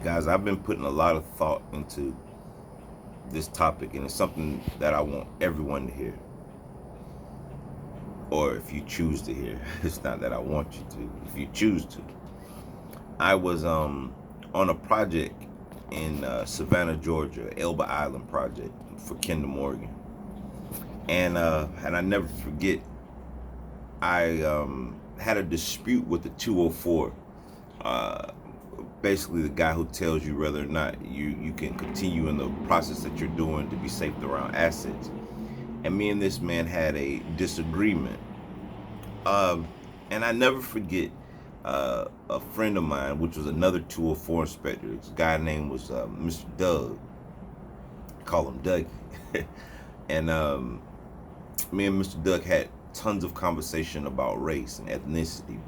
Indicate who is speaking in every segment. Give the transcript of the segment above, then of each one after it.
Speaker 1: Guys, I've been putting a lot of thought into this topic, and it's something that I want everyone to hear. Or if you choose to hear, it's not that I want you to. If you choose to, I was on a project in Savannah, Georgia, Elba Island project for Kinder Morgan, and I never forget. I had a dispute with the 204. Uh, Basically, the guy who tells you whether or not you can continue in the process that you're doing to be safe around assets. And me and this man had a disagreement. Um, and I never forget a friend of mine, which was another 204 inspector. This guy name was Mr. Doug. Call him Dougie. And me and Mr. Doug had tons of conversation about race and ethnicity,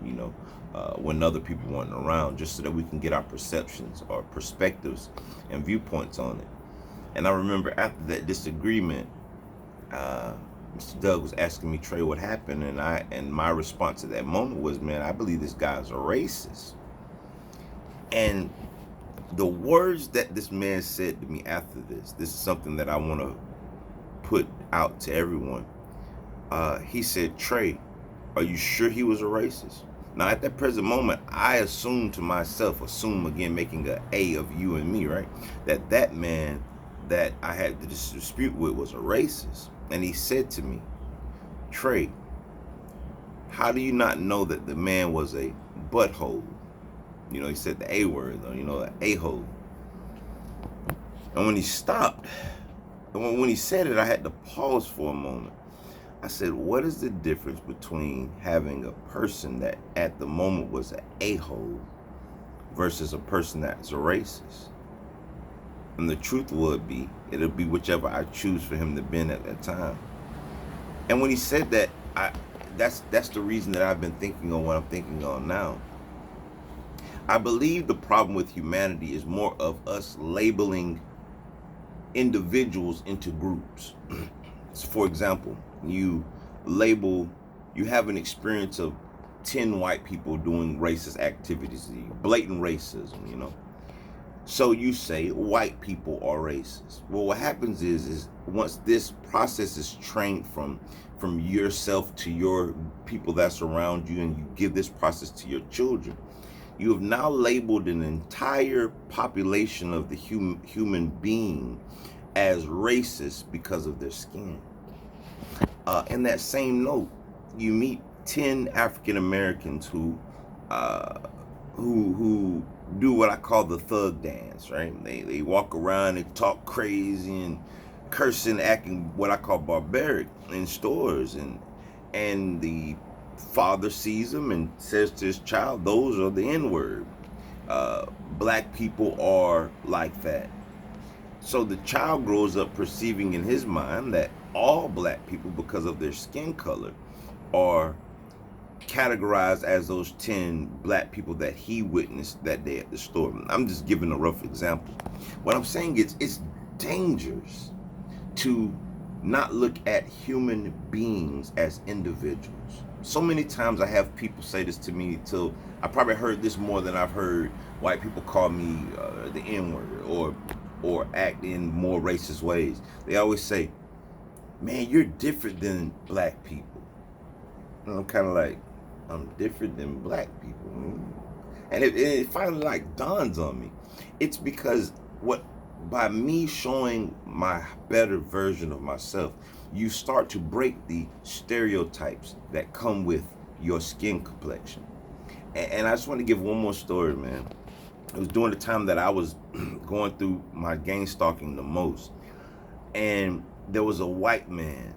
Speaker 1: when other people weren't around, just so that we can get our perceptions or perspectives and viewpoints on it. And I remember after that disagreement, uh, Mr. Doug was asking me, Trey, what happened? And my response at that moment was, man, I believe this guy's a racist. And the words that this man said to me after this is something that I want to put out to everyone. He said, Trey, are you sure he was a racist? Now, at that present moment, I assumed to myself, again, making an A of you and me, right? That man that I had this dispute with was a racist. And he said to me, Trey, how do you not know that the man was a butthole? He said the A word, though, the a-hole. And when he stopped, and when he said it, I had to pause for a moment. I said, what is the difference between having a person that at the moment was an a-hole versus a person that's a racist? And the truth would be, it'll be whichever I choose for him to be at that time. And when he said that, that's the reason that I've been thinking on what I'm thinking on now. I believe the problem with humanity is more of us labeling individuals into groups. So for example, you have an experience of 10 white people doing racist activities, blatant racism, So you say white people are racist. Well, what happens is once this process is trained from yourself to your people that's around you, and you give this process to your children, you have now labeled an entire population of the human being as racist because of their skin. In that same note, you meet 10 African Americans who do what I call the thug dance, right? They walk around and talk crazy and cursing, acting what I call barbaric in stores, and the father sees them and says to his child, "Those are the N-word. Black people are like that." So the child grows up perceiving in his mind that all black people, because of their skin color, are categorized as those 10 black people that he witnessed that day at the store. I'm just giving a rough example. What I'm saying is it's dangerous to not look at human beings as individuals. So many times I have people say this to me, till I probably heard this more than I've heard white people call me the N-word or act in more racist ways. They always say, man, you're different than black people. And I'm kind of like, I'm different than black people. And it finally like dawns on me. It's because by me showing my better version of myself, you start to break the stereotypes that come with your skin complexion. And I just want to give one more story, man. It was during the time that I was going through my gang stalking the most. And there was a white man,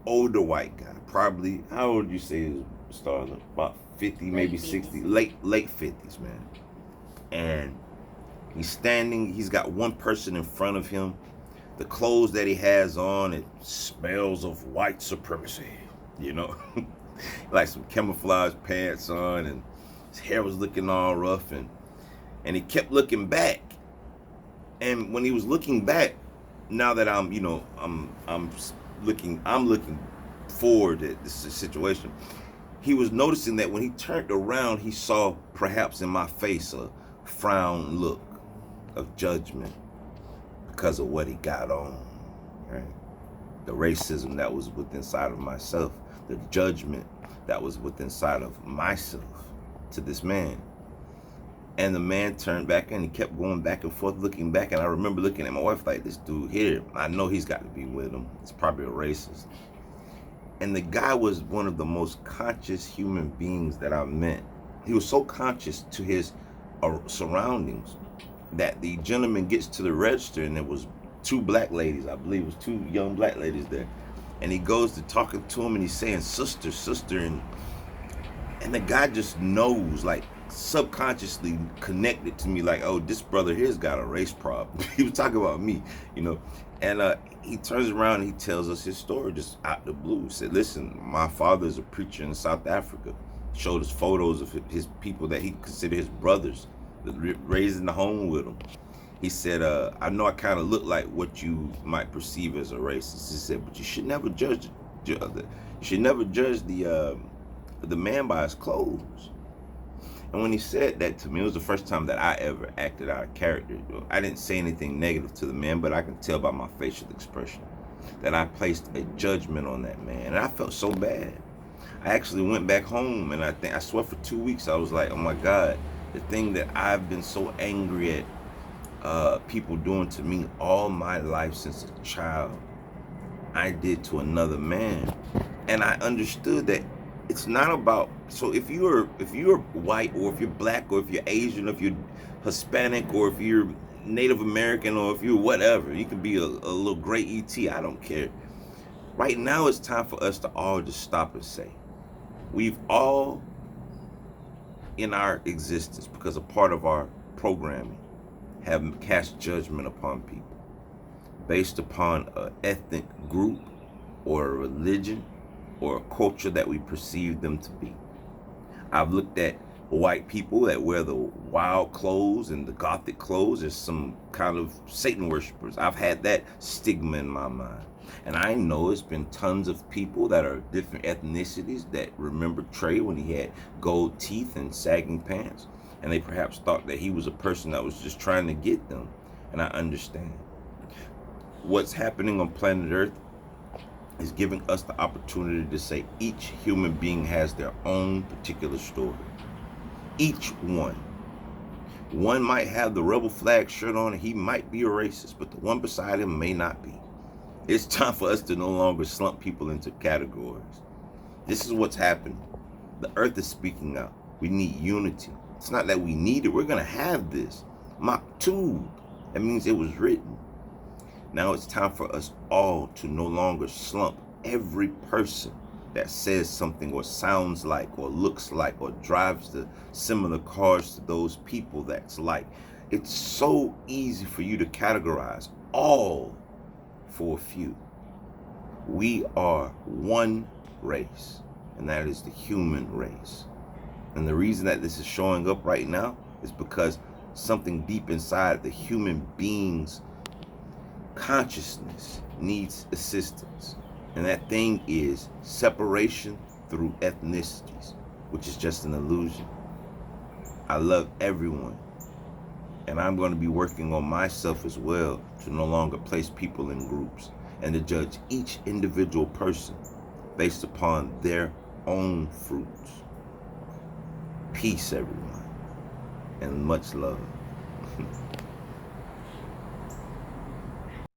Speaker 1: older white guy, probably, how old would you say his stars? About 50, maybe 60, late 50s, man. And he's standing, he's got one person in front of him. The clothes that he has on, it smells of white supremacy, like some camouflage pants on, and his hair was looking all rough, and he kept looking back. And when he was looking back, now that I'm looking forward at this situation, he was noticing that when he turned around, he saw perhaps in my face a frown look. of judgment because of what he got on, right? The racism that was within inside of myself, the judgment that was within inside of myself to this man. And the man turned back and he kept going back and forth, looking back. And I remember looking at my wife like, this dude here, I know he's got to be with him. It's probably a racist. And the guy was one of the most conscious human beings that I've met. He was so conscious to his surroundings that the gentleman gets to the register and there was two black ladies, I believe it was two young black ladies there. And he goes to talking to him and he's saying, sister, sister. And the guy just knows, like subconsciously connected to me, like, oh, this brother here's got a race problem. He was talking about me, you know. And he turns around and he tells us his story just out the blue. He said, listen, my father is a preacher in South Africa. Showed us photos of his people that he considered his brothers, raised in the home with him. He said, I know I kind of look like what you might perceive as a racist. He said, but you should never judge the man by his clothes. And when he said that to me, it was the first time that I ever acted out of character. I didn't say anything negative to the man, but I can tell by my facial expression that I placed a judgment on that man. And I felt so bad. I actually went back home, and I swear for 2 weeks, I was like, oh my God, the thing that I've been so angry at people doing to me all my life since a child, I did to another man. And I understood that it's not about, so if you're white, or if you're black, or if you're Asian, or if you're Hispanic, or if you're Native American, or if you're whatever, you can be a little gray ET, I don't care. Right now it's time for us to all just stop and say, we've all in our existence, because a part of our programming, have cast judgment upon people based upon an ethnic group or a religion or a culture that we perceive them to be. I've looked at white people that wear the wild clothes and the gothic clothes as some kind of Satan worshipers. I've had that stigma in my mind. And I know it's been tons of people that are different ethnicities that remember Trey when he had gold teeth and sagging pants. And they perhaps thought that he was a person that was just trying to get them. And I understand. What's happening on planet Earth is giving us the opportunity to say each human being has their own particular story. Each one. One might have the rebel flag shirt on and he might be a racist, but the one beside him may not be. It's time for us to no longer slump people into categories. This is what's happening. The earth is speaking out. We need unity. It's not that we need it. We're going to have this. Maktub. That means it was written. Now it's time for us all to no longer slump every person that says something or sounds like or looks like or drives the similar cars to those people that's like. It's so easy for you to categorize all for a few. We are one race, and that is the human race. And the reason that this is showing up right now is because something deep inside the human being's consciousness needs assistance. And that thing is separation through ethnicities, which is just an illusion. I love everyone. And I'm going to be working on myself as well to no longer place people in groups and to judge each individual person based upon their own fruits. Peace, everyone, and much love.